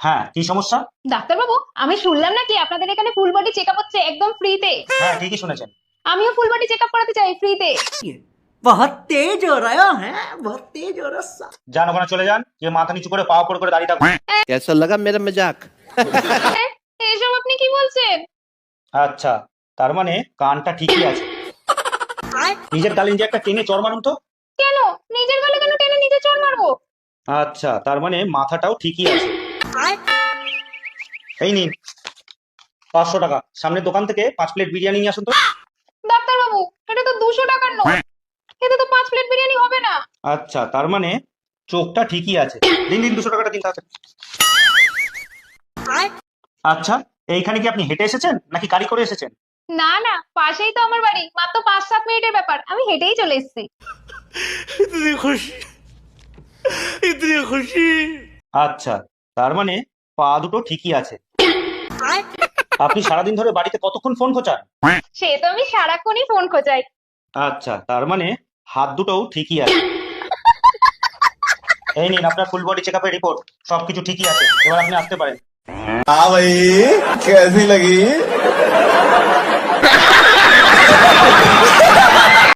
হ্যাঁ, কি সমস্যা? ডাক্তারবাবু, আমি শুনলাম নাকি আপনাদের এখানে ফুল বডি চেকআপ হচ্ছে একদম ফ্রিতে। হ্যাঁ, ঠিকই শুনেছেন। আমিও ফুল বডি চেকআপ করাতে চাই ফ্রিতে। बहुत तेज हो रहा है बहुत तेज हो रहा है। যান, ওখানে চলে যান, যে মাথা নিচু করে পা উপর করে দাঁড়িয়ে থাকুন। कैसा लगा मेरा मजाक? এসব আপনি কি বলছেন? আচ্ছা, তার মানে কানটা ঠিকই আছে। নিজের গালে নিজে একটা টেনে চড় মারুন তো। কেন? নিজের গলে কেন টেনে নিজে চড় মারবো? আচ্ছা, তার মানে মাথাটাও ঠিকই আছে। এই নিন 500 টাকা। সামনের দোকান থেকে 5 প্লেট বিরিয়ানি নিয়ে আসুন তো। ডাক্তারবাবু, এটা তো 200 টাকার নোট। এতে তো 5 প্লেট বিরিয়ানি হবে না। আচ্ছা, তার মানে চোখটা ঠিকই আছে। দিন দিন 200 টাকাটা দিন তাড়াতাড়ি। আচ্ছা, এইখানে কি আপনি হেঁটে এসেছেন নাকি গাড়ি করে এসেছেন? না না, পাশেই তো আমার বাড়ি, মাত্র 5-7 মিনিটের ব্যাপার, আমি হেঁটেই চলে এসেছি। इतनी खुशी इतनी खुशी। আচ্ছা, তার মানে পা দুটো ঠিকই আছে। আপনি সারাদিন ধরে বাড়িতে কতক্ষণ ফোন খোঁচান? সে তো আমি সারাক্ষণই ফোন খোঁচাই। আচ্ছা, তার মানে হাত দুটোও ঠিকই আছে। এই নিন আপনার ফুল বডি চেকআপের রিপোর্ট। সবকিছু ঠিকই আছে, এবার আপনি আসতে পারেন। हाँ भाई कैसी लगी?